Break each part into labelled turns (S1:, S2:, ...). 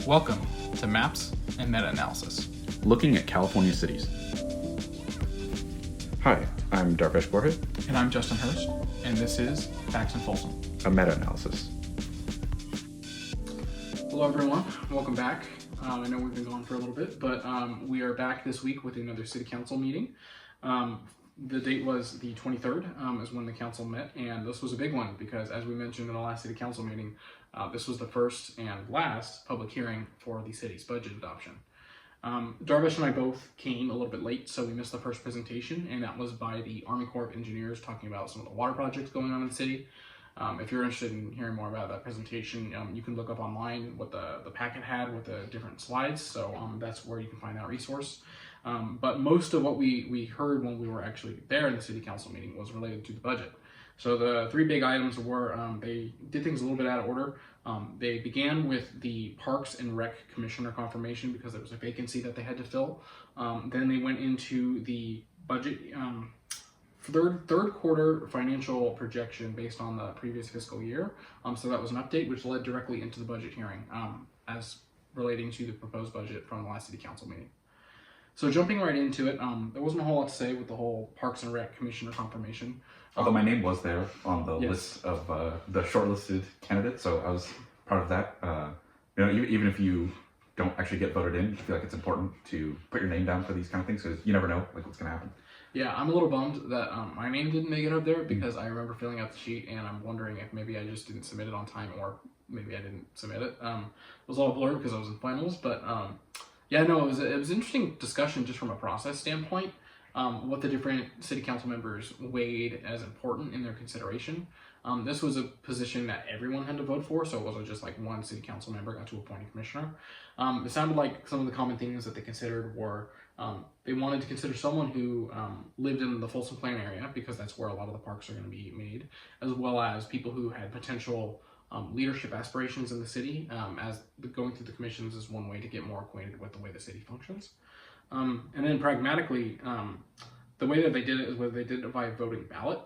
S1: Welcome to Maps and Meta-Analysis.
S2: Looking at California cities. Hi, I'm Darvesh
S1: And I'm Justin Hurst, and this is Facts and Folsom.
S2: a meta-analysis.
S1: Hello everyone, welcome back. I know we've been gone for a little bit, but we are back this week with another City Council meeting. The date was the 23rd is when the council met, and this was a big one because, as we mentioned in the last City Council meeting, this was the first and last public hearing for the city's budget adoption. Darvesh and I both came a little bit late, so we missed the first presentation, and that was by the Army Corps of Engineers talking about some of the water projects going on in the city. If you're interested in hearing more about that presentation, you can look up online what the packet had with the different slides, so that's where you can find that resource. But most of what we heard when we were actually there in the City Council meeting was related to the budget. So the three big items were, they did things a little bit out of order. They began with the Parks and Rec Commissioner confirmation because there was a vacancy that they had to fill. Then they went into the budget, third quarter financial projection based on the previous fiscal year. So that was an update which led directly into the budget hearing as relating to the proposed budget from the last City Council meeting. So jumping right into it, there wasn't a whole lot to say with the whole Parks and Rec Commissioner confirmation.
S2: Although my name was there on the
S1: Yes.
S2: list of the shortlisted candidates, so I was part of that. Even if you don't actually get voted in, I feel like it's important to put your name down for these kind of things because you never know what's going to happen.
S1: Yeah, I'm a little bummed that my name didn't make it up there because I remember filling out the sheet and I'm wondering if maybe I just didn't submit it on time or maybe I didn't submit it. It was all blurred because I was in finals, but yeah, no, it was an interesting discussion just from a process standpoint. What the different city council members weighed as important in their consideration. This was a position that everyone had to vote for, so it wasn't just like one city council member got to appoint a commissioner. It sounded like some of the common things that they considered were they wanted to consider someone who lived in the Folsom Plain area because that's where a lot of the parks are going to be made, as well as people who had potential leadership aspirations in the city, as going through the commissions is one way to get more acquainted with the way the city functions. And then pragmatically, the way that they did it is where they did it by voting ballot,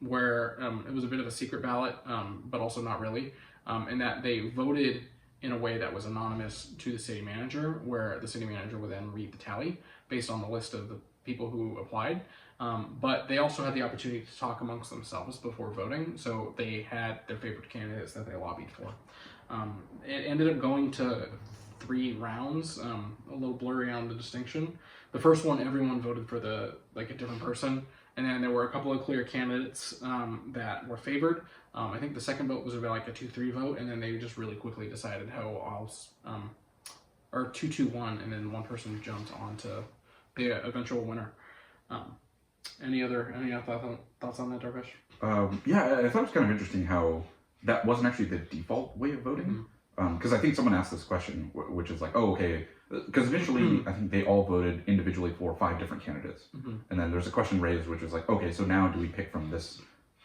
S1: where it was a bit of a secret ballot, but also not really, in that they voted in a way that was anonymous to the city manager, where the city manager would then read the tally based on the list of the people who applied. But they also had the opportunity to talk amongst themselves before voting, so they had their favorite candidates that they lobbied for. It ended up going to 3 rounds, a little blurry on the distinction. The first one, everyone voted for a different person, and then there were a couple of clear candidates that were favored. I think the second vote was about like a 2-3 vote, and then they just really quickly decided how else, or 2-2-1, and then one person jumped onto the eventual winner. Any other thoughts on that, Darvesh?
S2: Yeah, I thought it was kind of interesting how that wasn't actually the default way of voting. Because I think someone asked this question, which is like, oh, okay, because initially I think they all voted individually for 5 different candidates. And then there's a question raised, which is like, okay, so now do we pick from this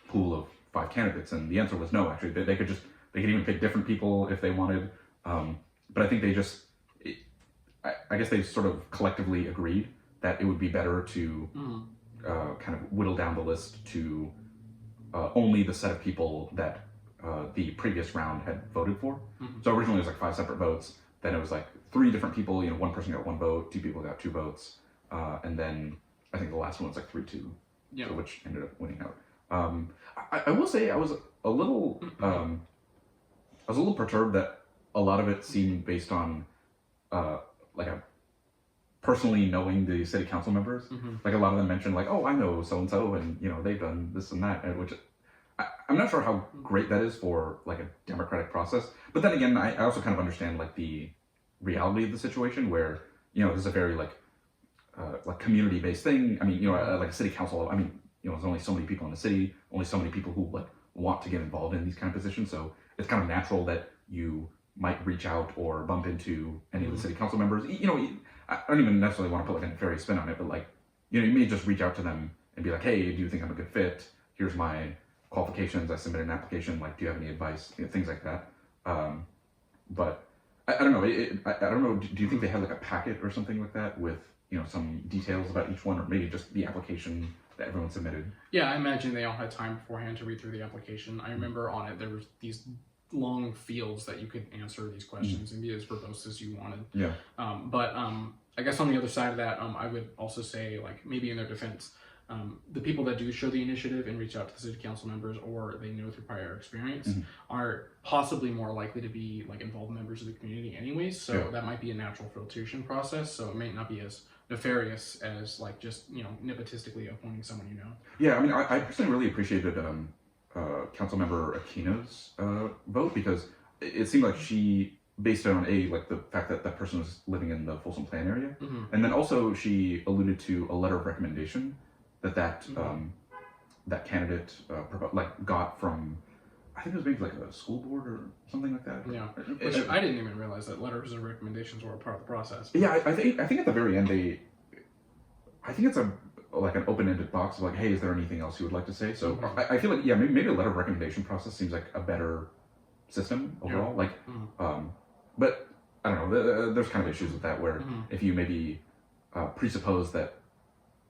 S2: pool of 5 candidates? And the answer was no, actually. They could even pick different people if they wanted. But I think they just, I guess they sort of collectively agreed that it would be better to kind of whittle down the list to only the set of people that the previous round had voted for. So originally it was like 5 separate votes. Then it was like 3 different people, one person got 1 vote, 2 people got 2 votes. And then I think the last one was like 3-2,
S1: yeah.
S2: So which ended up winning out. I will say I was a little perturbed that a lot of it seemed based on like a personally knowing the city council members. Like a lot of them mentioned like, oh, I know so-and-so and they've done this and that, and which I'm not sure how great that is for like a democratic process. But then again, I also kind of understand like the reality of the situation where, this is a very like community-based thing. I mean, like a city council, I mean, there's only so many people in the city, only so many people who like want to get involved in these kind of positions. So it's kind of natural that you might reach out or bump into any of the city council members. I don't even necessarily want to put like a nefarious spin on it, but like, you may just reach out to them and be like, hey, do you think I'm a good fit? Here's my qualifications. I submitted an application. Like, do you have any advice? Things like that. But I don't know. I don't know. Do you think they had like a packet or something like that with some details about each one, or maybe just the application that everyone submitted?
S1: Yeah, I imagine they all had time beforehand to read through the application. I remember on it there was these long fields that you could answer these questions and be as verbose as you wanted.
S2: Yeah.
S1: But I guess on the other side of that, I would also say, like, maybe in their defense, the people that do show the initiative and reach out to the city council members, or they know through prior experience, are possibly more likely to be like involved members of the community anyways. So that might be a natural filtration process. So it may not be as nefarious as like just, you know, nepotistically appointing someone you know.
S2: Yeah, I mean, I personally really appreciated Councilmember Aquino's vote, because it seemed like she based it on like the fact that that person was living in the Folsom Plan area, and then also she alluded to a letter of recommendation that that candidate got from, I think it was maybe like a school board or something like that.
S1: Yeah, which I didn't even realize that letters of recommendations were a part of the process.
S2: Yeah, I think at the very end I think it's like an open-ended box of like, hey, is there anything else you would like to say? So I feel like, yeah, maybe a letter of recommendation process seems like a better system overall. Like, but I don't know. There's kind of issues with that where if you maybe presuppose that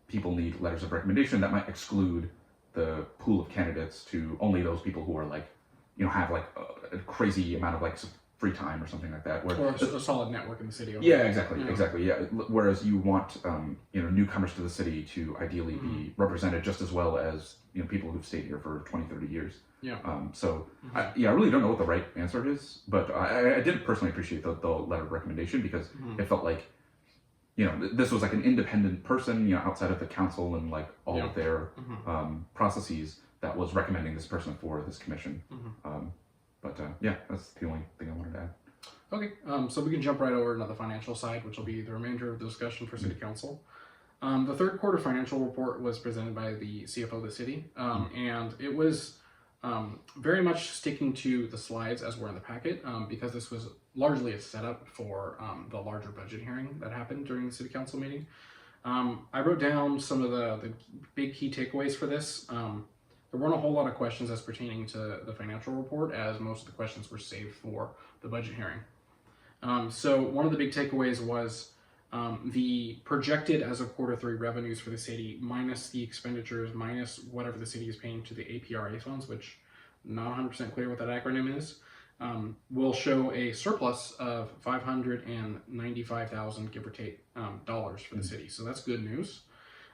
S2: people need letters of recommendation, that might exclude the pool of candidates to only those people who are like, you know, have like a crazy amount of like free time or something like that.
S1: Or a solid network in the city.
S2: Yeah, exactly. Yeah. Whereas you want, you know, newcomers to the city to ideally be represented just as well as, you know, people who've stayed here for 20, 30 years.
S1: Yeah.
S2: I really don't know what the right answer is, but I did personally appreciate the letter of recommendation, because it felt like, you know, this was like an independent person, you know, outside of the council and like all of their processes, that was recommending this person for this commission. Yeah, that's the only thing I wanted to add.
S1: Okay, so we can jump right over to the financial side, which will be the remainder of the discussion for City Council. The third quarter financial report was presented by the CFO of the city, and it was very much sticking to the slides as were in the packet, because this was largely a setup for the larger budget hearing that happened during the City Council meeting. I wrote down some of the big key takeaways for this. There weren't a whole lot of questions as pertaining to the financial report, as most of the questions were saved for the budget hearing. So one of the big takeaways was the projected as of quarter 3 revenues for the city minus the expenditures minus whatever the city is paying to the APRA funds, which I'm not 100% clear what that acronym is, will show a surplus of $595,000, give or take, dollars for the city. So that's good news.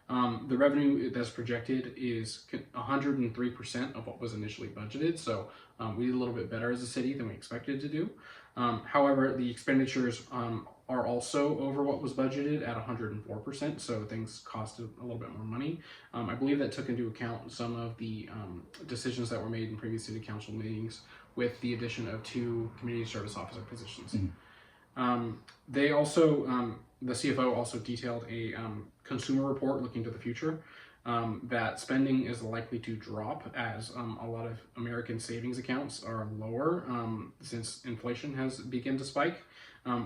S1: The revenue that's projected is 103% of what was initially budgeted, so we did a little bit better as a city than we expected to do. However, the expenditures are also over what was budgeted at 104%, so things costed a little bit more money. I believe that took into account some of the decisions that were made in previous city council meetings with the addition of 2 community service officer positions. They also, the CFO also detailed a consumer report looking to the future, that spending is likely to drop as a lot of American savings accounts are lower since inflation has begun to spike,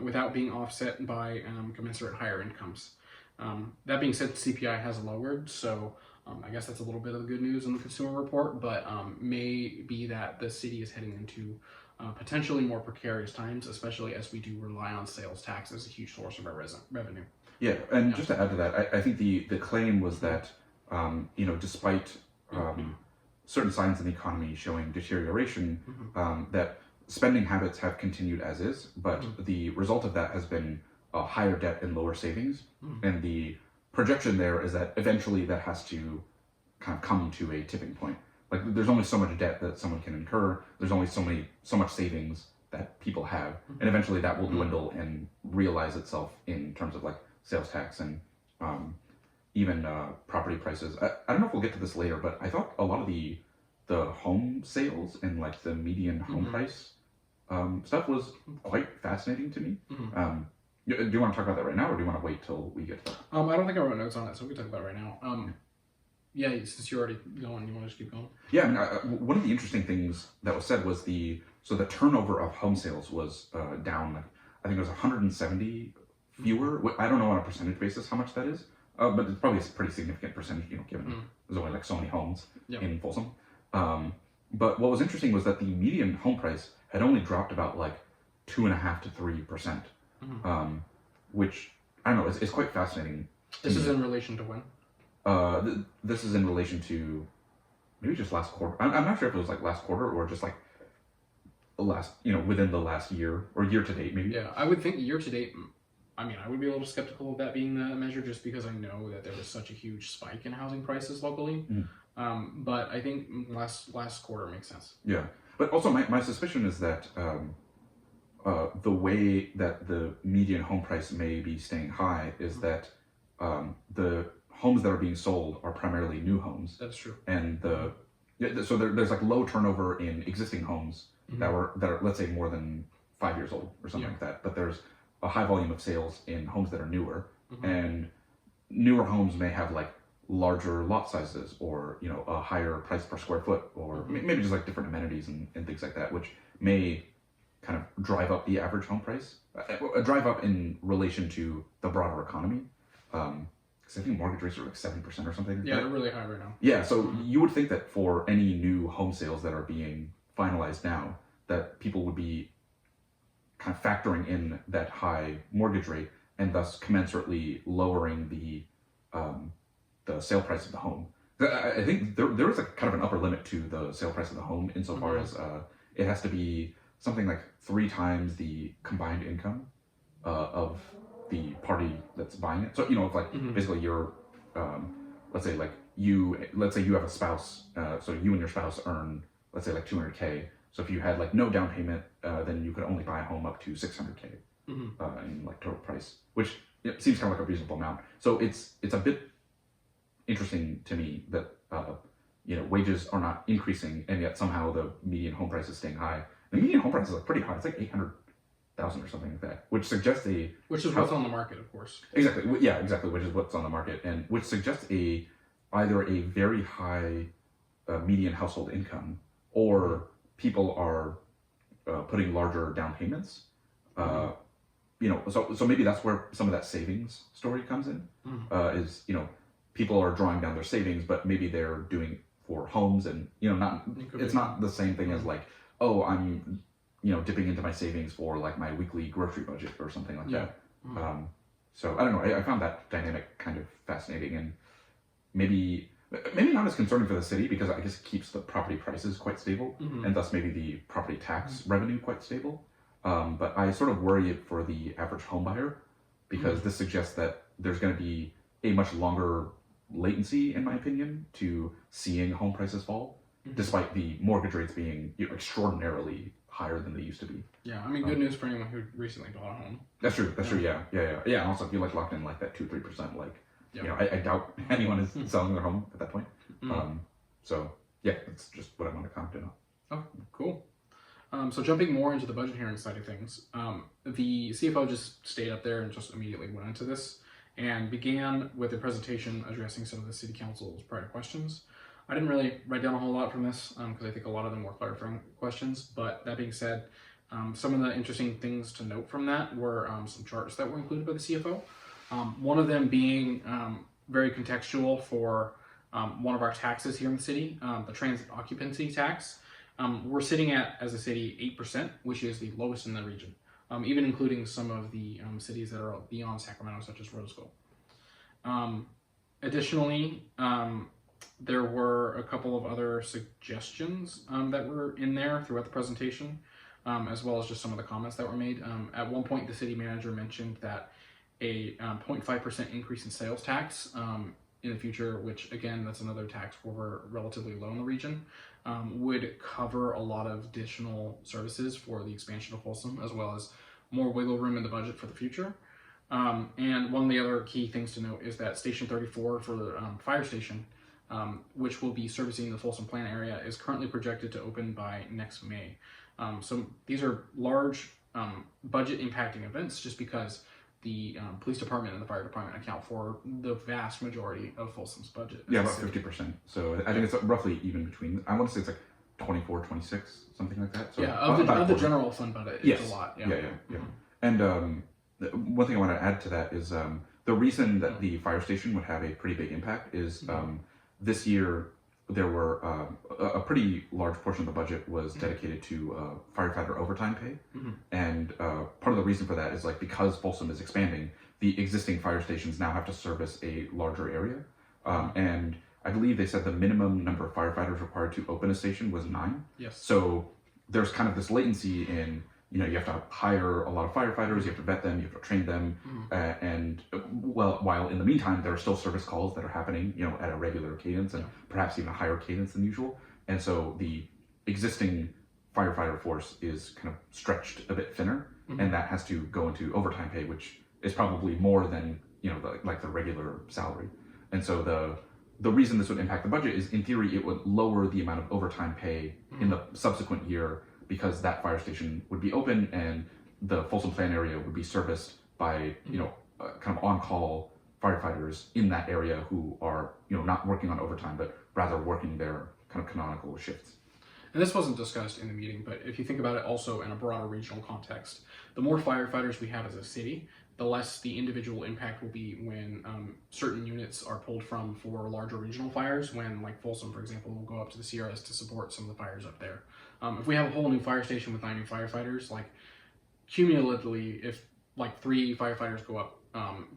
S1: without being offset by commensurate higher incomes. That being said, CPI has lowered, so I guess that's a little bit of the good news in the consumer report, but may be that the city is heading into potentially more precarious times, especially as we do rely on sales tax as a huge source of our revenue.
S2: Yeah, and just to add to that, I think the claim was that, you know, despite certain signs in the economy showing deterioration, that spending habits have continued as is, but the result of that has been higher debt and lower savings, and the projection there is that eventually that has to kind of come to a tipping point. Like, there's only so much debt that someone can incur, there's only so much savings that people have, and eventually that will dwindle and realize itself in terms of like sales tax and even property prices. I don't know if we'll get to this later, but I thought a lot of the home sales and like the median home price stuff was quite fascinating to me. Do you want to talk about that right now, or do you want to wait till we get to that?
S1: I don't think I wrote notes on it, so we can talk about it right now. Yeah, since you're already going, you want to just keep going?
S2: Yeah, I mean, one of the interesting things that was said was the turnover of home sales was down. Like, I think it was 170 fewer. I don't know on a percentage basis how much that is, but it's probably a pretty significant percentage, you know, given there's only like so many homes in Folsom. But what was interesting was that the median home price had only dropped about like 2.5% to 3%, which I don't know, it's quite fascinating.
S1: This is in relation to when?
S2: This is in relation to maybe just last quarter. I'm not sure if it was like last quarter or just like within the last year or year to date maybe.
S1: Yeah, I would think year to date. I mean, I would be a little skeptical of that being the measure just because I know that there was such a huge spike in housing prices locally. But I think last quarter makes sense.
S2: Yeah, but also my suspicion is that the way that the median home price may be staying high is that the homes that are being sold are primarily new homes.
S1: That's true.
S2: And so there's like low turnover in existing homes that are let's say more than 5 years old or something like that. But there's a high volume of sales in homes that are newer, and newer homes may have like larger lot sizes or a higher price per square foot, or maybe just like different amenities and things like that, which may kind of drive up the average home price, drive up in relation to the broader economy. Because I think mortgage rates are like 7% or something.
S1: Yeah, they're really high right now.
S2: Yeah, so you would think that for any new home sales that are being finalized now, that people would be kind of factoring in that high mortgage rate and thus commensurately lowering the sale price of the home. I think there is a kind of an upper limit to the sale price of the home insofar as it has to be something like 3 times the combined income of the party that's buying it. So if like basically you're let's say you have a spouse, so you and your spouse earn let's say like 200K. So if you had like no down payment, then you could only buy a home up to 600K in like total price, which seems kind of like a reasonable amount. So it's a bit interesting to me that wages are not increasing and yet somehow the median home price is staying high. The median home price is like pretty high. It's like 800,000 or something like that, which suggests
S1: which is what's on the market, of course.
S2: Exactly. Yeah, exactly. Which is what's on the market, and which suggests either a very high median household income, or people are putting larger down payments. So maybe that's where some of that savings story comes in. Is people are drawing down their savings, but maybe they're doing for homes, and it's not the same thing as like, oh, I'm dipping into my savings for like my weekly grocery budget or something like that. So I don't know. I found that dynamic kind of fascinating, and maybe not as concerning for the city because I guess it keeps the property prices quite stable, and thus maybe the property tax revenue quite stable. But I sort of worry it for the average home buyer because this suggests that there's going to be a much longer latency, in my opinion, to seeing home prices fall, despite the mortgage rates being extraordinarily higher than they used to be.
S1: Yeah, I mean, good news for anyone who recently bought a home.
S2: That's true. That's true. Yeah. And also, if you like locked in like that 2-3%, like I doubt anyone is selling their home at that point. So yeah, that's just what I want to comment on.
S1: Oh, cool. So jumping more into the budget hearing side of things, the CFO just stayed up there and just immediately went into this and began with a presentation addressing some of the city council's prior questions. I didn't really write down a whole lot from this because I think a lot of them were clarifying questions, but that being said, some of the interesting things to note from that were some charts that were included by the CFO. One of them being very contextual for one of our taxes here in the city, the transit occupancy tax. We're sitting at, as a city, 8%, which is the lowest in the region, even including some of the cities that are beyond Sacramento, such as Roseville. Additionally, there were a couple of other suggestions that were in there throughout the presentation, as well as just some of the comments that were made. At one point, the city manager mentioned that a 0.5% increase in sales tax in the future, which again, that's another tax where we're relatively low in the region, would cover a lot of additional services for the expansion of Folsom, as well as more wiggle room in the budget for the future. And one of the other key things to note is that Station 34 for the fire station, which will be servicing the Folsom Plant area, is currently projected to open by next May. So these are large budget impacting events just because the police department and the fire department account for the vast majority of Folsom's budget.
S2: Yeah, about 50%. So I think it's roughly even between, I want to say it's like 24, 26, something like that. So
S1: yeah, of the general fund budget, it's a lot.
S2: Yeah. And one thing I want to add to that is the reason that the fire station would have a pretty big impact is this year there were a pretty large portion of the budget was dedicated to firefighter overtime pay. And part of the reason for that is like because Folsom is expanding, the existing fire stations now have to service a larger area. And I believe they said the minimum number of firefighters required to open a station was 9.
S1: Yes.
S2: So there's kind of this latency in, you have to hire a lot of firefighters, you have to vet them, you have to train them, and while in the meantime there are still service calls that are happening, at a regular cadence and perhaps even a higher cadence than usual, and so the existing firefighter force is kind of stretched a bit thinner, and that has to go into overtime pay, which is probably more than the regular salary, and so the reason this would impact the budget is, in theory, it would lower the amount of overtime pay in the subsequent year, because that fire station would be open and the Folsom Plan area would be serviced by kind of on-call firefighters in that area who are not working on overtime but rather working their kind of canonical shifts.
S1: And this wasn't discussed in the meeting, but if you think about it also in a broader regional context, the more firefighters we have as a city, the less the individual impact will be when certain units are pulled from for larger regional fires, when like Folsom, for example, will go up to the Sierras to support some of the fires up there. If we have a whole new fire station with 9 new firefighters, like cumulatively, if like 3 firefighters go up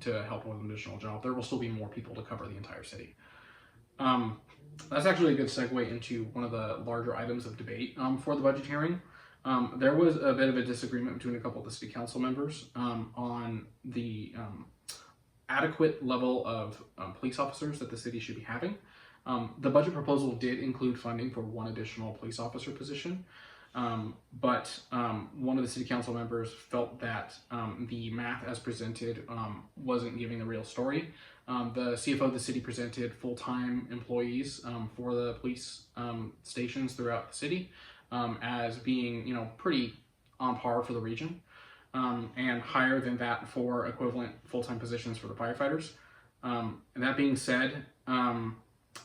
S1: to help with an additional job, there will still be more people to cover the entire city. That's actually a good segue into one of the larger items of debate for the budget hearing. There was a bit of a disagreement between a couple of the city council members on the adequate level of police officers that the city should be having. The budget proposal did include funding for 1 additional police officer position, but one of the city council members felt that the math as presented wasn't giving the real story. The CFO of the city presented full-time employees for the police stations throughout the city as being, pretty on par for the region, and higher than that for equivalent full-time positions for the firefighters. And that being said,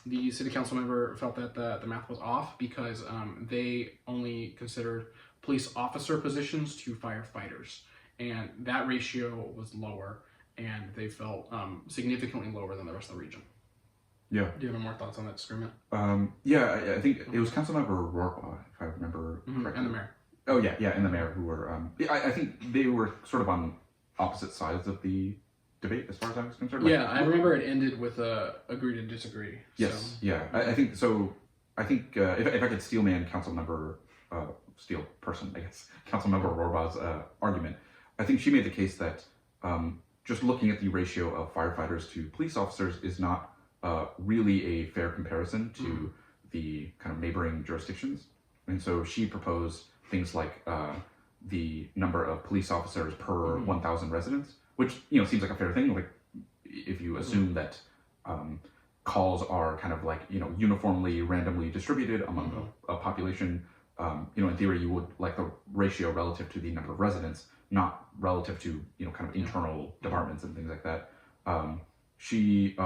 S1: the city council member felt that the math was off because they only considered police officer positions to firefighters, and that ratio was lower, and they felt significantly lower than the rest of the region.
S2: Yeah.
S1: Do you have any more thoughts on that disagreement?
S2: I think it was Councilmember Rohrbaugh, if I remember correctly.
S1: And the mayor.
S2: Oh, yeah, and the mayor, who were, I think they were sort of on opposite sides of the debate, as far as I was concerned.
S1: Yeah, I remember it ended with a agree to disagree.
S2: Yes,
S1: so.
S2: Yeah, I think so. I think if I could steelman Councilmember, Councilmember Rohrbaugh's argument, I think she made the case that just looking at the ratio of firefighters to police officers is not really a fair comparison to the kind of neighboring jurisdictions. And so she proposed things like the number of police officers per 1,000 residents, which seems like a fair thing. Like if you assume that calls are kind of like uniformly, randomly distributed among a population, in theory you would like the ratio relative to the number of residents, not relative to kind of internal departments and things like that. She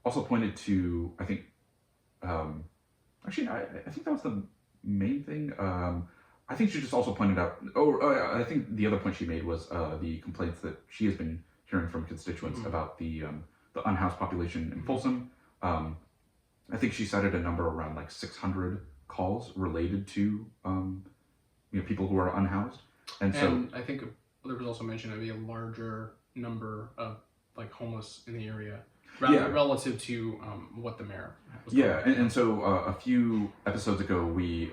S2: also pointed to, I think, I think that was the main thing. I think she just also pointed out, I think the other point she made was the complaints that she has been hearing from constituents about the unhoused population in Folsom. I think she cited a number around like 600 calls related to people who are unhoused. And so
S1: I think there was also mention of a larger number of like homeless in the area relative to what the mayor was
S2: and so a few episodes ago we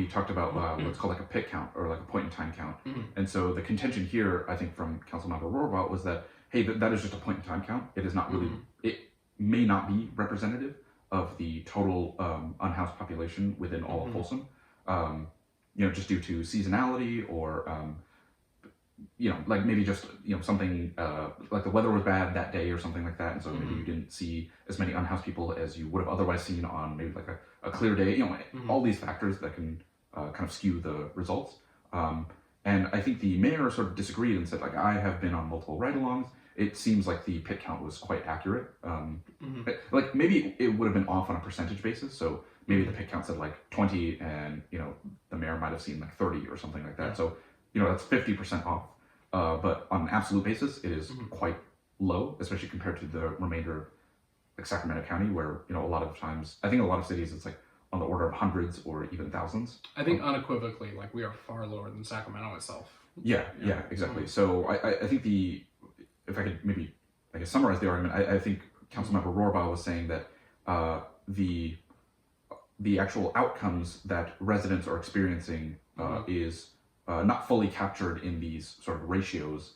S2: talked about what's called like a pit count, or like a point in time count. And so the contention here, I think, from Councilmember Rohrbaugh was that, hey, that is just a point in time count. It is not really, it may not be representative of the total unhoused population within all of Folsom, just due to seasonality, or like maybe just something like the weather was bad that day or something like that, and so maybe you didn't see as many unhoused people as you would have otherwise seen on maybe like a clear day. All these factors that can kind of skew the results. And I think the mayor sort of disagreed and said, like, I have been on multiple ride-alongs. It seems like the pit count was quite accurate. Like maybe it would have been off on a percentage basis. So maybe the pit count said like 20, and the mayor might have seen like 30 or something like that. Yeah. So that's 50% off. But on an absolute basis, it is quite low, especially compared to the remainder of like Sacramento County, where a lot of times, I think a lot of cities, it's like on the order of hundreds or even thousands.
S1: I think unequivocally, like, we are far lower than Sacramento itself.
S2: Yeah, exactly. So I think if I could maybe summarize the argument, I think Councilmember Rohrbaugh was saying that the actual outcomes that residents are experiencing is not fully captured in these sort of ratios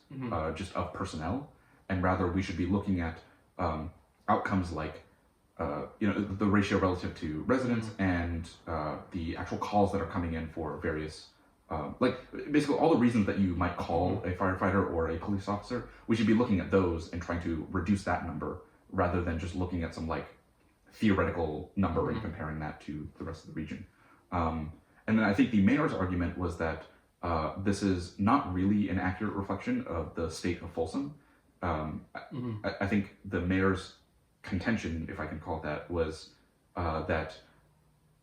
S2: just of personnel, and rather we should be looking at outcomes like the ratio relative to residents and the actual calls that are coming in for various like basically all the reasons that you might call a firefighter or a police officer. We should be looking at those and trying to reduce that number rather than just looking at some like theoretical number and comparing that to the rest of the region. And then I think the mayor's argument was that this is not really an accurate reflection of the state of Folsom. I think the mayor's contention, if I can call it that, was that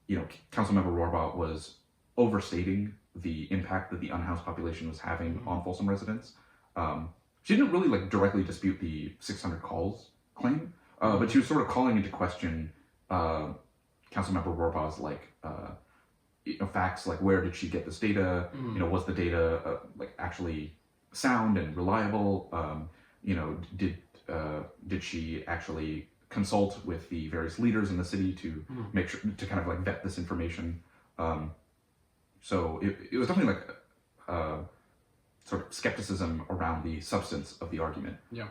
S2: Councilmember Rohrbaugh was overstating the impact that the unhoused population was having on Folsom residents. She didn't really like directly dispute the 600 calls claim, but she was sort of calling into question Councilmember Rohrbaugh's like facts, like where did she get this data? Was the data like actually sound and reliable? Did she actually consult with the various leaders in the city to make sure to kind of like vet this information? So it was definitely like sort of skepticism around the substance of the argument.
S1: Yeah.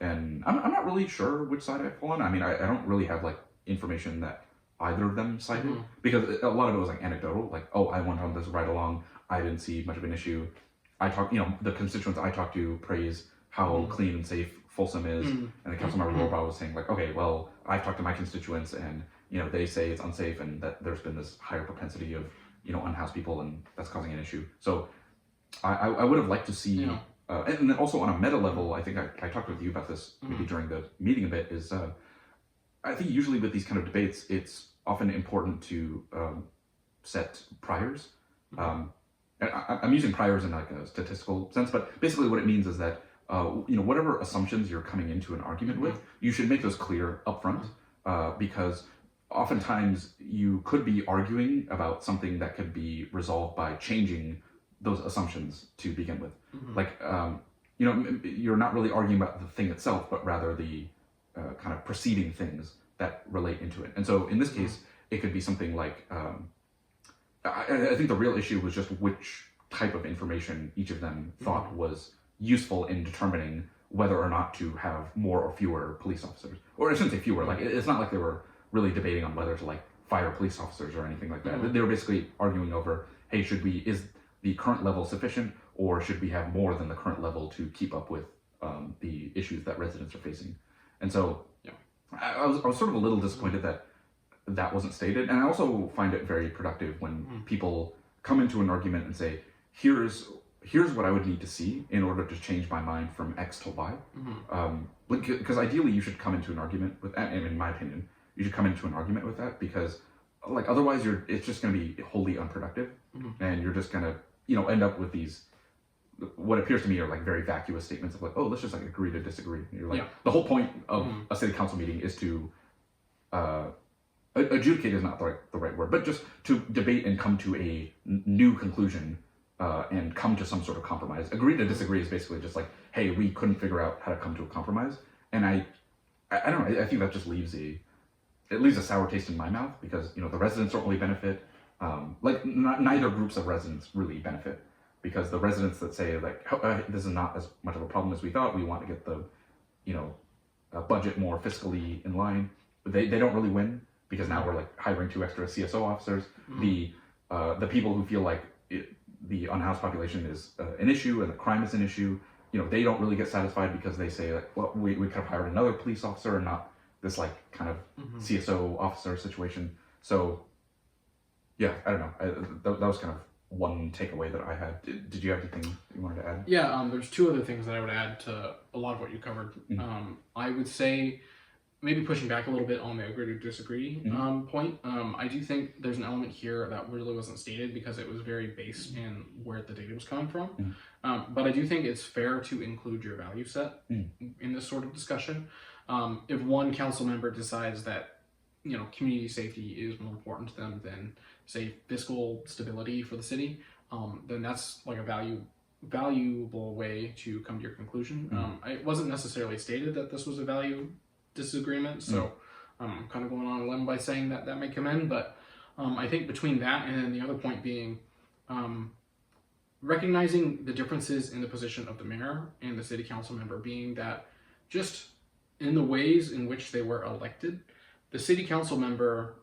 S2: And I'm not really sure which side I fall on. I mean, I don't really have like information that either of them cited because a lot of it was like anecdotal. Like, oh, I went on this ride along. I didn't see much of an issue. I talked, the constituents I talked to praise how clean and safe Folsom is, and the Councilmember Rohrbaugh was saying like, okay, well, I've talked to my constituents, and they say it's unsafe, and that there's been this higher propensity of unhoused people, and that's causing an issue. So I would have liked to see, and then also on a meta level, I think I talked with you about this maybe during the meeting a bit. Is I think usually with these kind of debates, it's often important to set priors. I'm using priors in like a statistical sense, but basically what it means is that whatever assumptions you're coming into an argument with, you should make those clear upfront, because oftentimes you could be arguing about something that could be resolved by changing those assumptions to begin with. Like, you're not really arguing about the thing itself, but rather the kind of preceding things that relate into it. And so in this case, it could be something like, I think the real issue was just which type of information each of them thought was useful in determining whether or not to have more or fewer police officers. Or I shouldn't say fewer, like it's not like they were really debating on whether to like fire police officers or anything like that. They were basically arguing over, hey, is the current level sufficient, or should we have more than the current level to keep up with the issues that residents are facing? And so I was sort of a little disappointed that wasn't stated. And I also find it very productive when people come into an argument and say, here's what I would need to see in order to change my mind from X to Y. Because ideally you should come into an argument with, and in my opinion, you should come into an argument with that, because like otherwise it's just going to be wholly unproductive, and you're just going to end up with these what appears to me are like very vacuous statements of like, oh, let's just like agree to disagree. And you're like, the whole point of a city council meeting is to adjudicate is not the right word, but just to debate and come to a new conclusion and come to some sort of compromise. Agree to disagree is basically just like, hey, we couldn't figure out how to come to a compromise. And I don't know, I think that just leaves a sour taste in my mouth, because the residents don't really benefit. Neither groups of residents really benefit, because the residents that say like, this is not as much of a problem as we thought, we want to get the budget more fiscally in line, but they don't really win, because now we're like hiring 2 extra CSO officers. The people who feel like the unhoused population is an issue and the crime is an issue, they don't really get satisfied, because they say like, well, we could have hired another police officer and not this like kind of CSO officer situation. So yeah, I don't know. That was kind of one takeaway that I had. Did you have anything you wanted to add?
S1: Yeah, there's 2 other things that I would add to a lot of what you covered. I would say, maybe pushing back a little bit on the agree to disagree point. I do think there's an element here that really wasn't stated, because it was very based in where the data was coming from. But I do think it's fair to include your value set in this sort of discussion. If one council member decides that community safety is more important to them than, say, fiscal stability for the city, then that's like a valuable way to come to your conclusion. It wasn't necessarily stated that this was a value disagreement, so I'm kind of going on a limb by saying that may come in, but I think between that and then the other point being recognizing the differences in the position of the mayor and the city council member, being that just in the ways in which they were elected, the city council member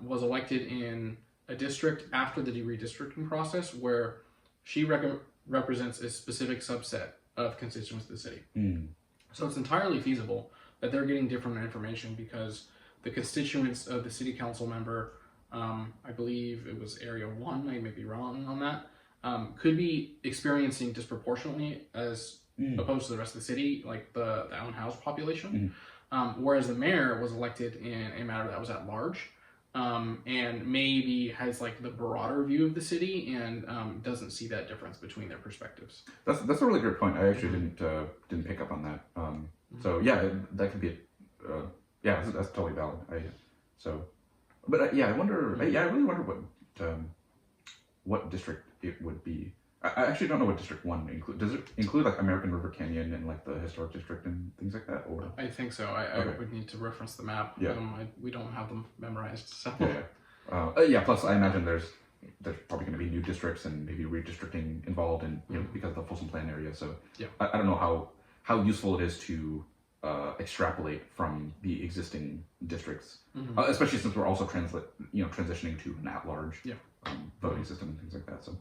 S1: was elected in a district after the redistricting process where she represents a specific subset of constituents of the city. So it's entirely feasible that they're getting different information because the constituents of the city council member, I believe it was area 1, I may be wrong on that, could be experiencing disproportionately as opposed to the rest of the city, like the unhoused population. Whereas the mayor was elected in a matter that was at large, and maybe has like the broader view of the city and doesn't see that difference between their perspectives.
S2: That's a really great point. I actually didn't pick up on that. So yeah, that could be yeah, that's totally valid. I wonder. I really wonder what district it would be. I actually don't know what District 1 include. Does it include like American River Canyon and like the historic district and things like that? Or
S1: I think so. I would need to reference the map.
S2: Yeah.
S1: We don't have them memorized. So.
S2: Yeah. Plus, I imagine there's probably going to be new districts and maybe redistricting involved in because of the Folsom Plan area. So
S1: yeah.
S2: I don't know how useful it is to extrapolate from the existing districts, especially since we're also transitioning to an at-large voting system and things like that. So.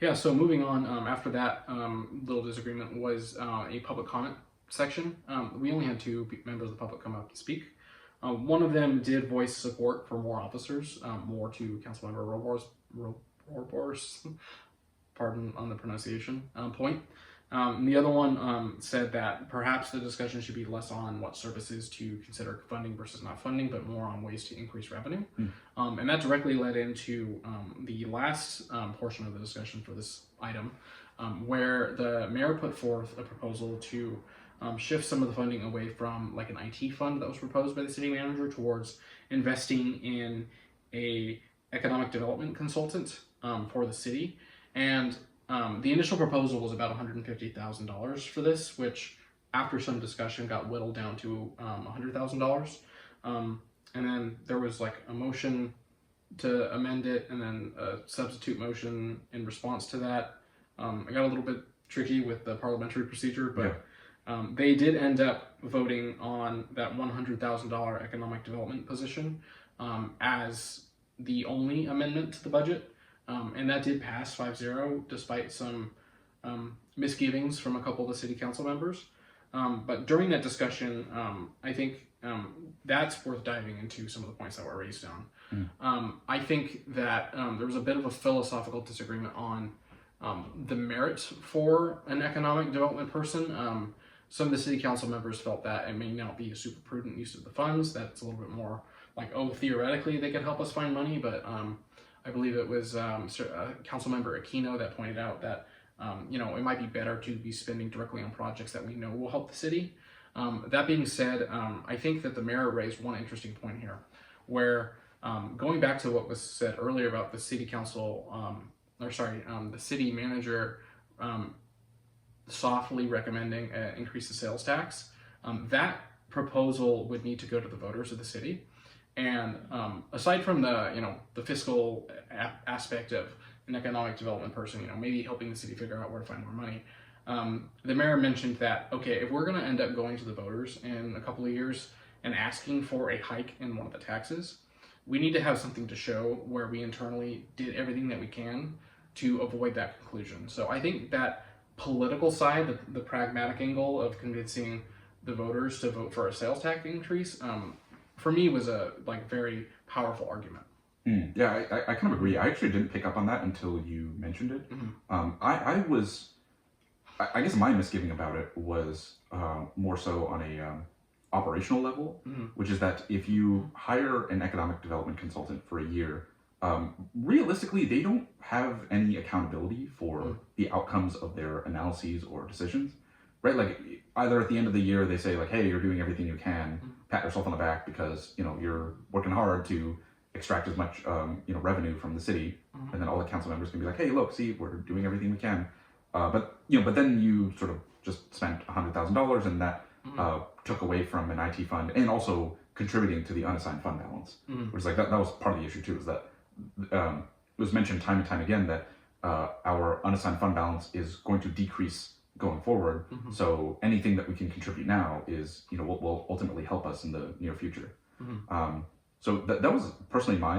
S1: Yeah, so moving on, after that little disagreement was a public comment section. We only had 2 members of the public come up to speak. One of them did voice support for more officers, more to Councilmember Robor's, pardon on the pronunciation, point. The other one said that perhaps the discussion should be less on what services to consider funding versus not funding, but more on ways to increase revenue. And that directly led into the last portion of the discussion for this item, where the mayor put forth a proposal to shift some of the funding away from like an IT fund that was proposed by the city manager towards investing in a economic development consultant for the city. And the initial proposal was about $150,000 for this, which after some discussion got whittled down to $100,000. And then there was like a motion to amend it and then a substitute motion in response to that. It got a little bit tricky with the parliamentary procedure, but they did end up voting on that $100,000 economic development position as the only amendment to the budget. And that did pass 5-0 despite some misgivings from a couple of the city council members. But during that discussion, I think that's worth diving into some of the points that were raised on. I think that there was a bit of a philosophical disagreement on the merit for an economic development person. Some of the city council members felt that it may not be a super prudent use of the funds. That's a little bit more like, oh, theoretically they could help us find money, but I believe it was Councilmember Aquino that pointed out that it might be better to be spending directly on projects that we know will help the city. That being said, I think that the mayor raised one interesting point here, where going back to what was said earlier about the city council, the city manager softly recommending an increase in sales tax, that proposal would need to go to the voters of the city. And aside from the fiscal aspect of an economic development person, maybe helping the city figure out where to find more money, the mayor mentioned that, okay, if we're going to end up going to the voters in a couple of years and asking for a hike in one of the taxes, we need to have something to show where we internally did everything that we can to avoid that conclusion. So I think that political side, the pragmatic angle of convincing the voters to vote for a sales tax increase, for me was a very powerful argument.
S2: Yeah, I kind of agree. I actually didn't pick up on that until you mentioned it. I guess my misgiving about it was more so on a operational level, which is that if you hire an economic development consultant for a year, realistically, they don't have any accountability for the outcomes of their analyses or decisions, right? Like either at the end of the year, they say like, hey, you're doing everything you can, pat yourself on the back because, you're working hard to extract as much, revenue from the city. And then all the council members can be like, hey, look, see, we're doing everything we can. But then you sort of just spent $100,000 and that took away from an IT fund and also contributing to the unassigned fund balance.
S1: Mhm.
S2: Which is like that was part of the issue too, is that it was mentioned time and time again that our unassigned fund balance is going to decrease going forward.
S1: Mhm.
S2: So anything that we can contribute now is, will ultimately help us in the near future.
S1: Mhm.
S2: So that was personally my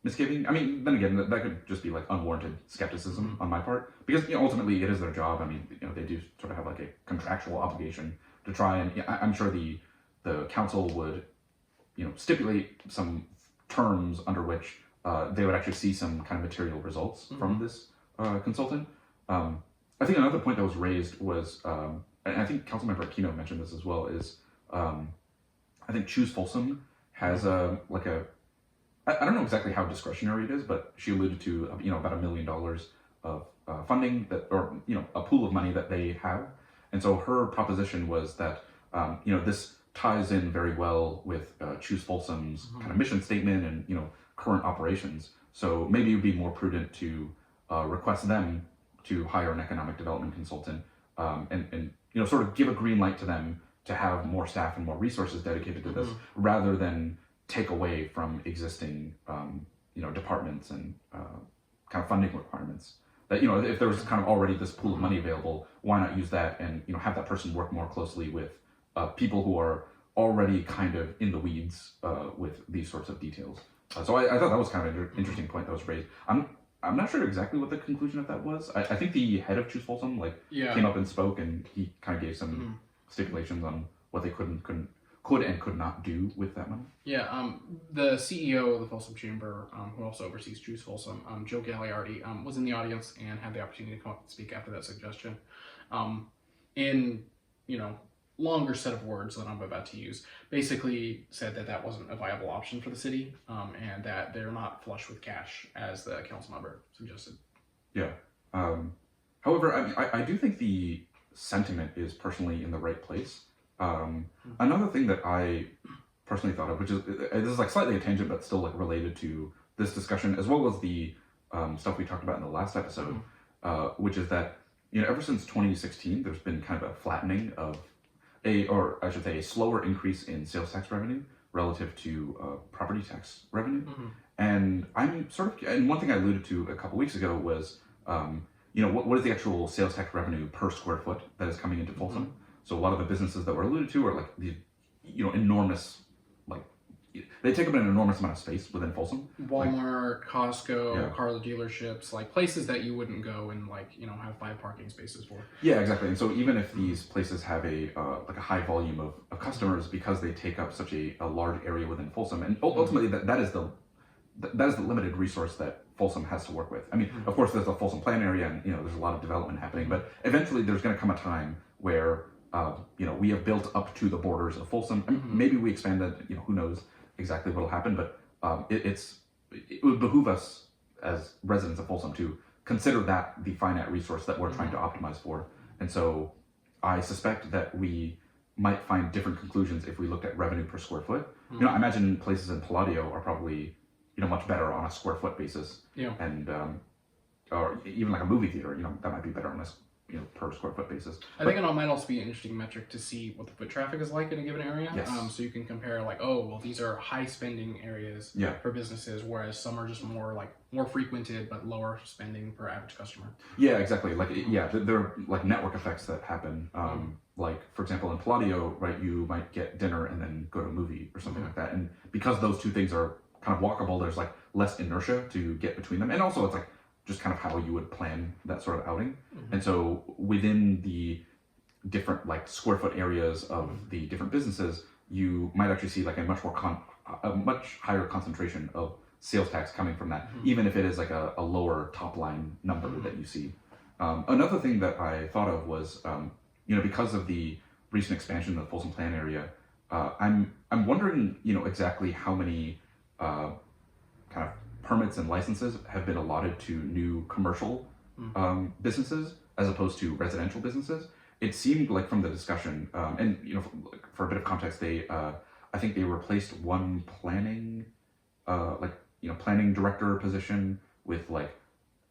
S2: misgiving. I mean, then again, that could just be like unwarranted skepticism on my part, because ultimately it is their job. I mean, they do sort of have like a contractual obligation to try and I'm sure the council would stipulate some terms under which they would actually see some kind of material results from this consultant. I think another point that was raised was, and I think Councilmember Aquino mentioned this as well, is I think Choose Folsom has I don't know exactly how discretionary it is, but she alluded to about $1 million of funding that, or a pool of money that they have, and so her proposition was that this ties in very well with Choose Folsom's kind of mission statement and current operations. So maybe it would be more prudent to request them to hire an economic development consultant and sort of give a green light to them to have more staff and more resources dedicated to this, rather than take away from existing departments and kind of funding requirements. That if there was kind of already this pool of money available, why not use that and have that person work more closely with people who are already kind of in the weeds with these sorts of details. So I thought that was kind of an interesting point that was raised. I'm not sure exactly what the conclusion of that was. I think the head of Choose Folsom came up and spoke, and he kind of gave some stipulations on what they could and could not do with that money.
S1: Yeah, the CEO of the Folsom Chamber, who also oversees Choose Folsom, Joe Gagliardi, was in the audience and had the opportunity to come up and speak after that suggestion. In longer set of words than I'm about to use, basically said that wasn't a viable option for the city, and that they're not flush with cash, as the council member suggested.
S2: Yeah. However, I do think the sentiment is personally in the right place. Another thing that I personally thought of, which is this is like slightly a tangent, but still like related to this discussion, as well as the stuff we talked about in the last episode, which is that ever since 2016, there's been kind of a flattening of a slower increase in sales tax revenue relative to property tax revenue. And and one thing I alluded to a couple weeks ago was, what is the actual sales tax revenue per square foot that is coming into Folsom? So a lot of the businesses that were alluded to are like the, enormous, they take up an enormous amount of space within Folsom.
S1: Walmart, Costco, car dealerships, like places that you wouldn't go and have 5 parking spaces for.
S2: Yeah, exactly. And so even if these places have a high volume of customers, because they take up such a large area within Folsom, and ultimately that is the limited resource that Folsom has to work with. I mean, of course, there's a Folsom plan area, and there's a lot of development happening, but eventually there's going to come a time where we have built up to the borders of Folsom. I mean, maybe we expand that. Who knows exactly what will happen, but it would behoove us as residents of Folsom to consider that the finite resource that we're trying to optimize for. And so I suspect that we might find different conclusions if we looked at revenue per square foot. I imagine places in Palladio are probably much better on a square foot basis. Yeah. And or even like a movie theater, that might be better on a per square foot basis.
S1: I think it might also be an interesting metric to see what the foot traffic is like in a given area.
S2: Yes.
S1: So you can compare these are high spending areas for businesses, whereas some are just more frequented but lower spending per average customer.
S2: Yeah, exactly. There are like network effects that happen. Like for example, in Palladio, right, you might get dinner and then go to a movie or something like that. And because those two things are kind of walkable, there's like less inertia to get between them. And also it's like just kind of how you would plan that sort of outing. And so within the different square foot areas of the different businesses, you might actually see like a much higher concentration of sales tax coming from that, even if it is like a lower top line number that you see. Another thing that I thought of was, because of the recent expansion of the Folsom Plan area, I'm wondering, exactly how many kind of permits and licenses have been allotted to new commercial businesses as opposed to residential businesses. It seemed like from the discussion, and for a bit of context, I think they replaced one planning director position with like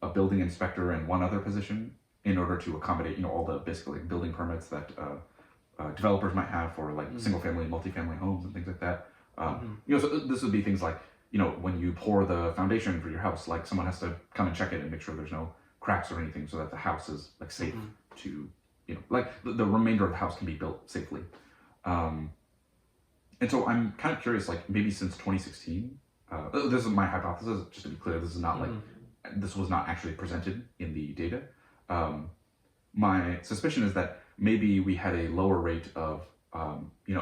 S2: a building inspector and one other position in order to accommodate all the basically building permits that developers might have for like single family and multifamily homes and things like that. So this would be things like, when you pour the foundation for your house, like someone has to come and check it and make sure there's no cracks or anything, so that the house is like safe to, like the remainder of the house can be built safely. And so I'm kind of curious, like maybe since 2016, this is my hypothesis, just to be clear, this is not this was not actually presented in the data. My suspicion is that maybe we had a lower rate of,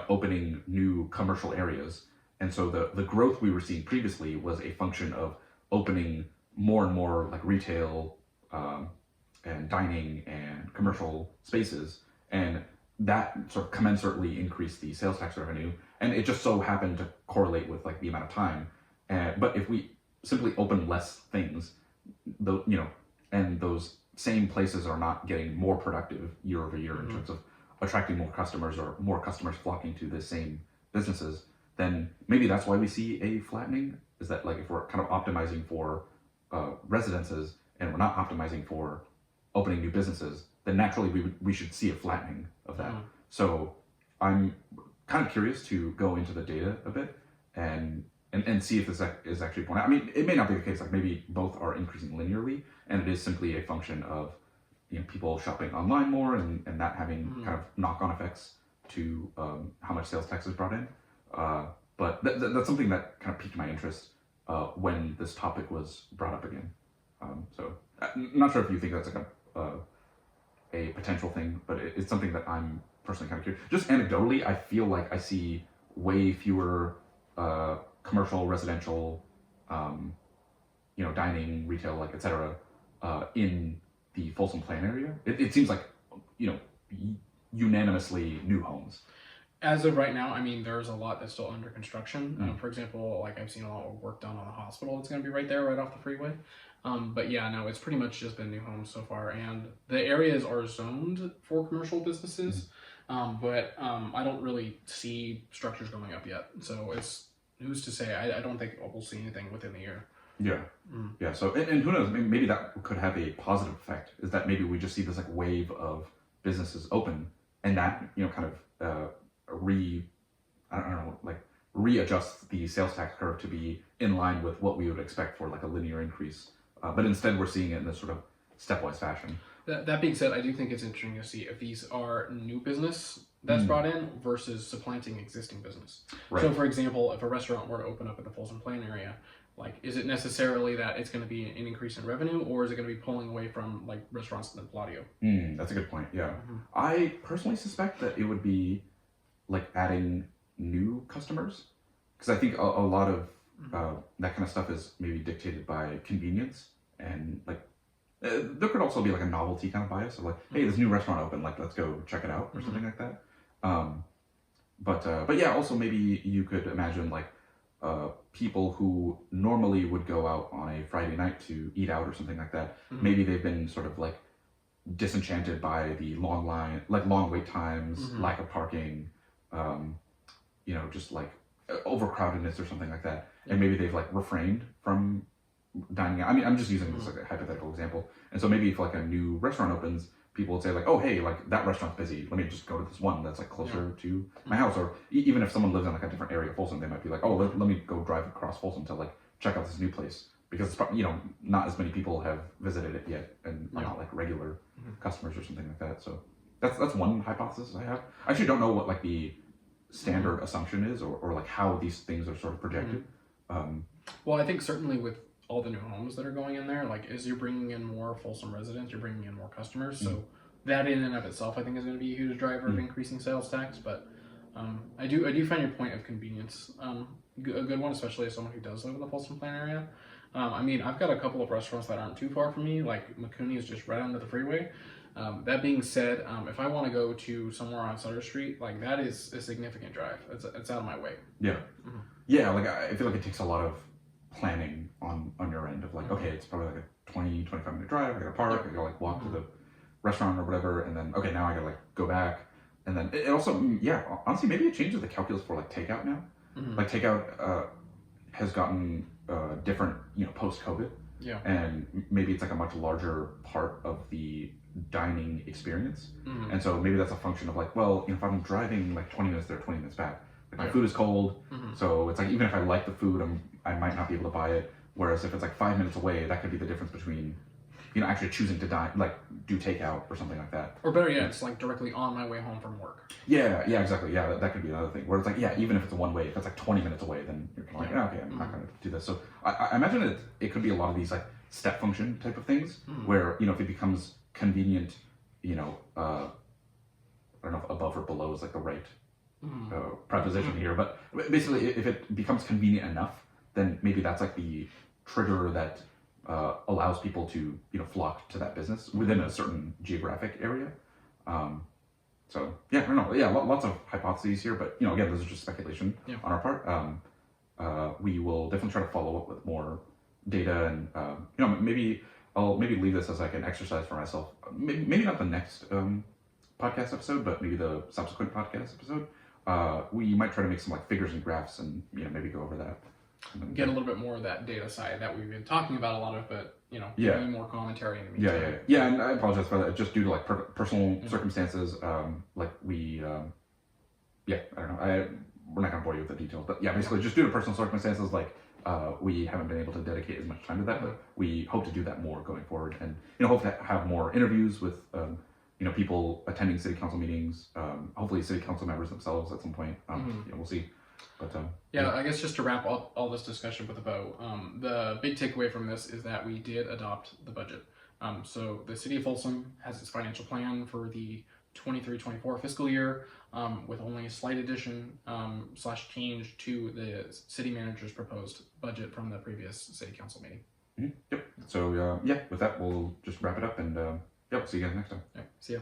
S2: opening new commercial areas. And so the growth we were seeing previously was a function of opening more and more like retail and dining and commercial spaces. And that sort of commensurately increased the sales tax revenue. And it just so happened to correlate with like the amount of time. But if we simply open less things, and those same places are not getting more productive year over year in terms of attracting more customers or more customers flocking to the same businesses, then maybe that's why we see a flattening. Is that like if we're kind of optimizing for residences and we're not optimizing for opening new businesses, then naturally we should see a flattening of that. So I'm kind of curious to go into the data a bit and see if this is actually point out. I mean, it may not be the case. Like maybe both are increasing linearly, and it is simply a function of people shopping online more and that having kind of knock-on effects to how much sales tax is brought in. But that's something that kind of piqued my interest when this topic was brought up again. So I'm not sure if you think that's like a potential thing, but it's something that I'm personally kind of curious. Just anecdotally, I feel like I see way fewer commercial, residential, dining, retail, like etc. In the Folsom Plan area. It seems like unanimously new homes.
S1: As of right now, I mean, there's a lot that's still under construction. For example, like I've seen a lot of work done on the hospital. It's going to be right there, right off the freeway. But yeah, no, it's pretty much just been new homes so far. And the areas are zoned for commercial businesses, but I don't really see structures going up yet. So it's, who's to say? I don't think we'll see anything within the year.
S2: Yeah. Yeah. So, and who knows, maybe that could have a positive effect, is that maybe we just see this like wave of businesses open and that, kind of, readjust the sales tax curve to be in line with what we would expect for like a linear increase. But instead we're seeing it in this sort of stepwise fashion.
S1: That being said, I do think it's interesting to see if these are new business that's brought in versus supplanting existing business. Right. So for example, if a restaurant were to open up in the Folsom Plain area, like, is it necessarily that it's going to be an increase in revenue, or is it going to be pulling away from like restaurants in the Palladio?
S2: That's a good point. Yeah. I personally suspect that it would be like adding new customers, because I think a lot of that kind of stuff is maybe dictated by convenience, and like there could also be like a novelty kind of bias of like, hey, this new restaurant opened, like let's go check it out or something like that. But yeah, also maybe you could imagine like people who normally would go out on a Friday night to eat out or something like that. Maybe they've been sort of like disenchanted by the long wait times, lack of parking, just like overcrowdedness or something like that. And maybe they've like refrained from dining out. I mean, I'm just using this like a hypothetical example. And so maybe if like a new restaurant opens, people would say like, oh, hey, like that restaurant's busy. Let me just go to this one that's like closer to my house. Or even if someone lives in like a different area of Folsom, they might be like, oh, let me go drive across Folsom to like check out this new place, because it's probably, not as many people have visited it yet and are not like regular customers or something like that. So that's one hypothesis I have. I actually don't know what like the standard assumption is or like how these things are sort of projected.
S1: Well, I think certainly with all the new homes that are going in there, like as you're bringing in more Folsom residents, you're bringing in more customers. So that in and of itself, I think, is going to be a huge driver of increasing sales tax. But I do find your point of convenience a good one, especially as someone who does live in the Folsom Plain area. I mean, I've got a couple of restaurants that aren't too far from me. Like McCooney is just right under the freeway. That being said, if I want to go to somewhere on Sutter Street, like that is a significant drive. It's out of my way.
S2: Yeah. Yeah, like I feel like it takes a lot of planning on your end of like, okay, it's probably like a 20-25 minute drive. I gotta park, I gotta like walk to the restaurant or whatever, and then okay, now I gotta like go back. And then it also, honestly, maybe it changes the calculus for like takeout now. Like takeout has gotten different, post-COVID. Yeah. And maybe it's like a much larger part of the dining experience. And so maybe that's a function of like, well, if I'm driving like 20 minutes there, 20 minutes back, like my food is cold, So it's like even if I like the food, I might not be able to buy it. Whereas if it's like 5 minutes away, that could be the difference between, actually choosing to dine, like do takeout or something like that.
S1: Or better yet, it's like directly on my way home from work.
S2: Yeah, exactly. Yeah, that could be another thing. Where it's like, even if it's a one way, if it's like 20 minutes away, then you're kind of like, okay, I'm not going to do this. So I imagine it could be a lot of these like step function type of things, where if it becomes convenient, I don't know if above or below is like the right preposition here, but basically, if it becomes convenient enough, then maybe that's like the trigger that allows people to flock to that business within a certain geographic area. So I don't know. Lots of hypotheses here, but again, this is just speculation on our part. We will definitely try to follow up with more data, and maybe I'll leave this as like an exercise for myself. Maybe not the next podcast episode, but maybe the subsequent podcast episode. We might try to make some like figures and graphs, and maybe go over that.
S1: Get a little bit more of that data side that we've been talking about a lot of, but giving more commentary in the meantime.
S2: Yeah, and I apologize for that. Just due to like personal circumstances, like we, I don't know. We're not gonna bore you with the details, but basically just due to personal circumstances, like we haven't been able to dedicate as much time to that, but we hope to do that more going forward, and hope to have more interviews with people attending city council meetings, hopefully city council members themselves at some point. We'll see. But
S1: I guess just to wrap up all this discussion with a bow, the big takeaway from this is that we did adopt the budget. So the city of Folsom has its financial plan for the 23-24 fiscal year, with only a slight addition / change to the city manager's proposed budget from the previous city council meeting.
S2: Yep. So with that, we'll just wrap it up, and see you guys next time.
S1: See ya.